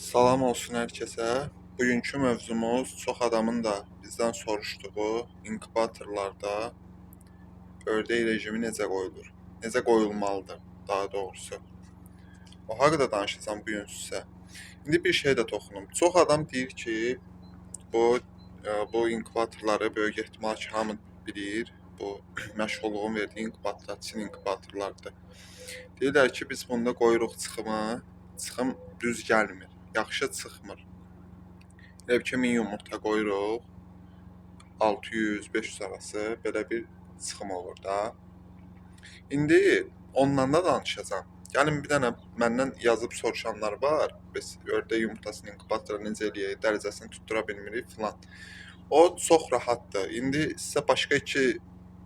Salam olsun hər kəsə. Bugünkü mövzumuz çox adamın da bizdən soruşduğu inkubatorlarda ördək rejimi necə qoyulur? Necə qoyulmalıdır daha doğrusu. O haqqında danışacağam bu gün sizə. İndi bir şey də toxunum. Çox adam deyir ki, bu inkubatorları böyük ehtimal ki, hamı bilir. Bu məşğulluğun verdiyi inkubatorlar Çin inkubatorlarıdır. Deyirlər ki, biz bunda qoyuruq çıxımı, çıxım düz gəlmir, yaxşı çıxmır. Elə ki, 1000 yumurta qoyuruq, 600-500 arası belə bir çıxım olur da. İndi ondan da danışacağam. Gəlin bir dənə məndən yazıb soruşanlar var. Biz ördək yumurtasını inkubatora necə eləyək, dərəcəsini tutdura bilmirik filan. O çox rahatdır. İndi sizə başqa iki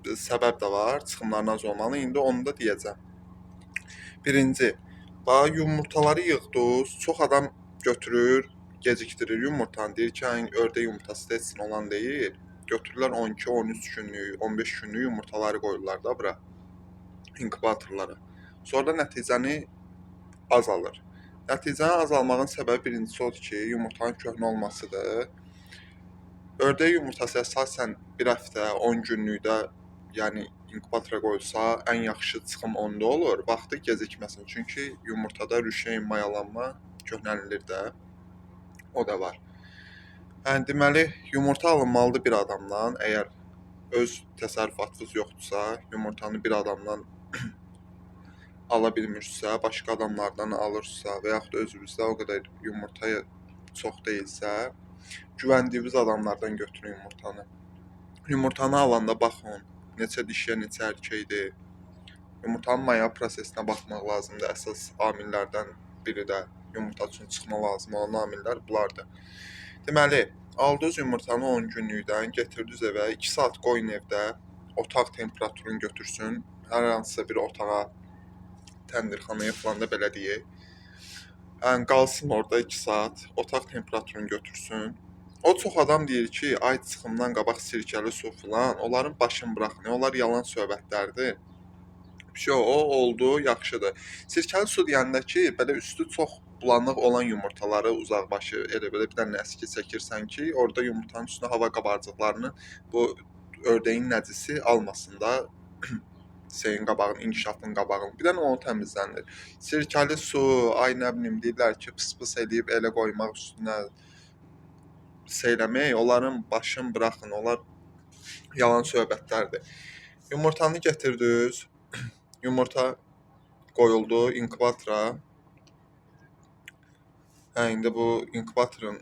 səbəb də var, çıxımların az olmalı. İndi onu da deyəcəm. Birinci, yumurtaları yığdınız, çox adam götürür, gecikdirir yumurtanı. Deyir ki, ördək yumurtası da etsin olan deyil. Götürürlər 12, 13 günlük, 15 günlük yumurtaları qoyurlar da bura, inkubatorlara. Sonra da nəticəni azalır. Nəticənin azalmağın səbəbi birincisi odur ki, yumurtanın köhnə olmasıdır. Ördək yumurtası əsasən bir həftə, 10 günlükdə, yəni inkubatora qoyulsa, ən yaxşı çıxım onda olur. Vaxtı gecikməsin. Çünki yumurtada rüşeyn, mayalanma köhnəlilir də. O da var. Yəni deməli, yumurta alınmalıdır bir adamdan. Əgər öz təsərrüfatınız yoxdursa, yumurtanı bir adamdan ala bilmirsə, başqa adamlardan alırsa və yaxud da özünüzdə o qədər yumurta çox deyilsə, güvəndiyiniz adamlardan götürün yumurtanı. Yumurtanı alanda baxın, neçə dişiyə, neçə erkəkdir. Yumurtanın maya prosesinə baxmaq lazımdır. Əsas amillərdən biri də yumurta üçün çıxma lazım olan amillər bunlardır. Deməli, aldığınız yumurtanı 10 günlükdən getirdiniz evə, 2 saat qoyun evdə, otaq temperaturunu götürsün, hər hansısa bir otağa, təndirxanaya falan da belə deyək. Yəni, qalsın orada 2 saat, otaq temperaturunu götürsün. O çox adam deyir ki, ay çıxımdan qabaq sirkəli su falan, onların başını buraxın, onlar yalan söhbətlərdir. O oldu, yaxşıdır. Sirkəli su deyəndə ki, belə üstü çox bulanıq olan yumurtaları uzaqbaşı elə belə bir dənə əski çəkirsən ki, orada yumurtanın üstünə hava qabarcıqlarını bu ördəyin nəcisi almasın da senin qabağın, inkişafın qabağın. Bir dənə onu təmizlənir. Sirkəli su, ay nə bilim deyirlər ki, pıs-pıs eləyib elə qoymaq üstünə seyləmək, onların başını buraxın, onlar yalan söhbətlərdir. Yumurtanı gətirdiniz, yumurta qoyuldu inkubatora. İndi bu inkubatorun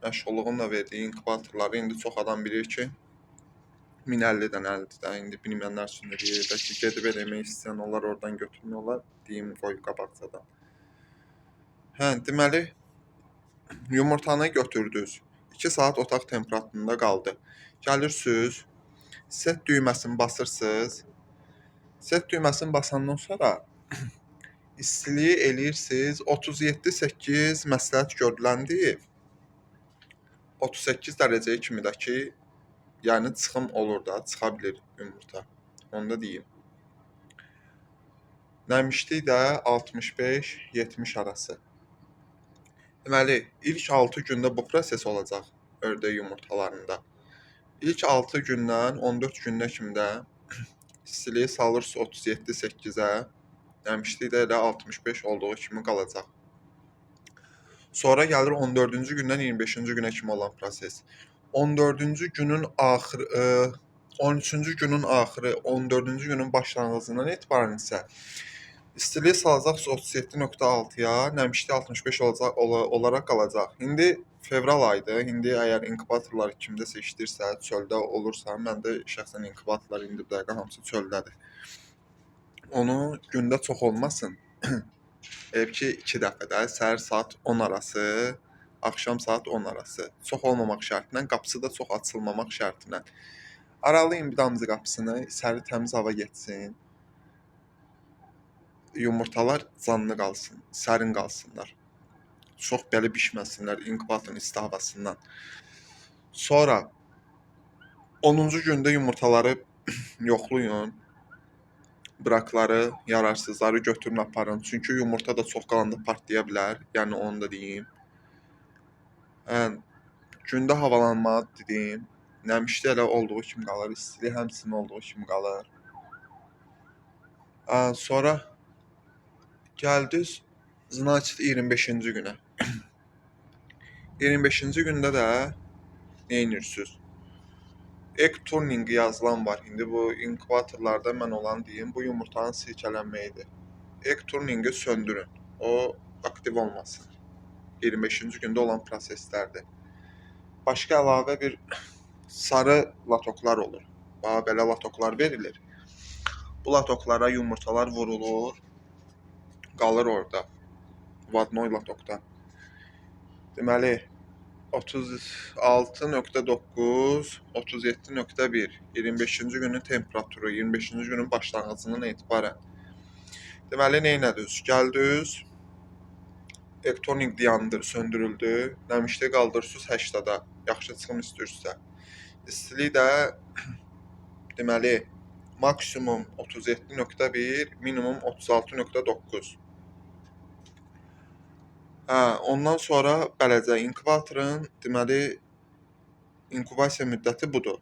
məşğulluğun verdiyi inkubatorları indi çox adam bilir ki, 1050 dənəlidir də. İndi bilməyənlər üçün də deyir, bəlkə gedib eləmək istəyən onlar oradan götürmüyorlar, deyim qoy qabaqcadan. Deməli, yumurtanı götürdünüz, 2 saat otaq temperaturunda qaldı. Gəlirsiniz, set düyməsini basırsınız. Set düyməsini basandan sonra istiliyi eləyirsiniz 37,8 məsləhət görüləndir. 38 dərəcəyə kimi də ki, yəni çıxım olur da, çıxa bilir yumurta. Onu da deyim. Nəmişlik də 65-70 arası. Deməli, ilk 6 gündə bu proses olacaq ördək yumurtalarında. İlk 6 gündən 14 gündə kimi də istiliyi salırsınız 37-8-ə, nəmişlik də elə 65 olduğu kimi qalacaq. Sonra gəlir 14-cü gündən 25-ci günə kimi olan proses. 14-cü günün axırı, 13-cü günün axırı, 14-cü günün başlanğıcından etibarən isə istiliyi salacaqsınız 37,6-ya, nəmişlik 65 olaraq qalacaq. İndi fevral ayıdır. İndi əgər inkubatorlar kimdəsə işləyirsə, çöldə olursa, məndə şəxsən inkubatorlar indi bu dəqiqə hamısı çöldədir. Onu gündə çox olmasın. Ev ki 2 dəfə də səhər saat 10 arası, axşam saat 10 arası. Çox olmamaq şərtindən, qapısı da çox açılmamaq şərtindən. Aralayın bir damcı qapısını, içəri təmiz hava getsin. Yumurtalar canlı qalsın, sərin qalsınlar. Çox belə bişməsinlər inkubatorun isti havasından. Sonra 10-cu gündə yumurtaları yoxlayın. bırakları, yararsızları götürün aparın. Çünki yumurta da çox qalanda partlaya bilər. Yəni onu da deyim. Gündə havalanma dedim. Nəmişli elə olduğu kimi qalır, istili həmçinin olduğu kimi qalır. Sonra gəldik значит 25-ci günə. 25-ci gündə də nə edirsiniz? Egg turning yazılan var. İndi bu inkubatorlarda mən olan deyim, bu yumurtanın silkələnməyidir. Egg turningi söndürün. O aktiv olmasın. 25-ci gündə olan proseslərdir. Başqa əlavə bir sarı latoklar olur. Bax belə latoklar verilir. Bu latoklara yumurtalar vurulur, qalır orada. Vadnoy latokda. Deməli 36.9, 37.1, 25-ci günün temperaturu, 25-ci günün başlanğıcından etibarən. Deməli, neynədiniz? Gəldiniz, ektonik dayandır, söndürüldü, nəmişli qaldırırsınız 80-da, yaxşı çıxım istəyirsə. İstilik də, deməli, maksimum 37.1, minimum 36.9. Ondan sonra beləcə inkubatorun, deməli, inkubasiya müddəti budur.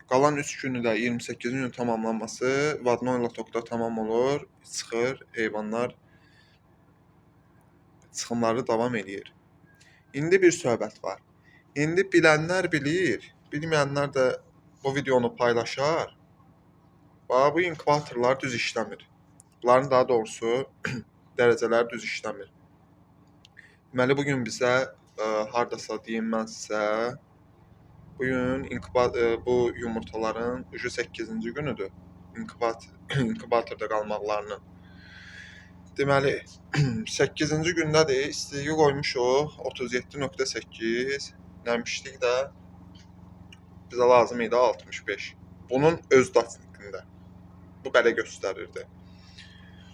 Qalan 3 günü də 28 günün tamamlanması vadnoy latokda tamam olur, çıxır, heyvanlar çıxımları davam edir. İndi bir söhbət var. İndi bilənlər bilir, bilməyənlər də bu videonu paylaşar. Bax, bu inkubatorlar düz işləmir. Bunların daha doğrusu dərəcələri düz işləmir. Deməli, bugün bizə hardasa deyim mən sizə, bugün bu yumurtaların 8-ci günüdür inkubatorda qalmaqlarının. Deməli, 8-ci gündədir, istiliyi qoymuşuq 37.8, nəmişlik də bizə lazım idi 65. Bunun öz datinində. Bu belə göstərirdi.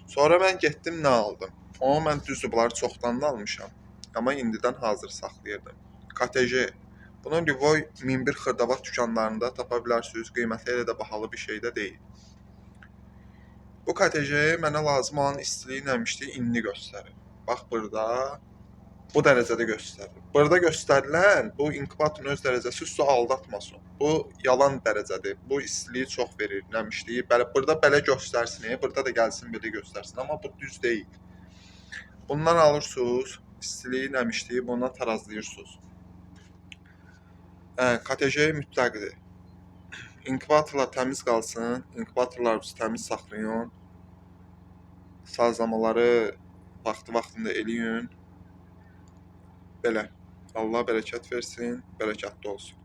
Sonra mən getdim, nə aldım? Mən düzdür, bunları çoxdan da almışam. Amma indidən hazır saxlayırdım. KTJ. Bunu Livoy 1001 xırdavat dükanlarında tapa bilərsiniz. Qiyməti elə də bahalı bir şey də deyil. Bu KTJ mənə lazım olan istiliyi, nəmişliyi indi göstərir. Bax, burada bu dərəcədə göstərir. Burada göstərilən bu inkubatorun öz dərəcəsi sizi aldatmasın. Bu yalan dərəcədir. Bu istiliyi çox verir, nəmişliyi. Burada belə göstərsin, burada da gəlsin belə göstərsin. Amma bu düz deyil. Bundan alırsınız, istiliyi, nəmişliyi bundan tarazlayırsınız. KTJ mütləqdir. İnkubatorlar təmiz qalsın, inkubatorlarınızı təmiz saxlayın. Sazlamaları vaxtında eləyin. Belə. Allah bərəkət versin, bərəkətli olsun.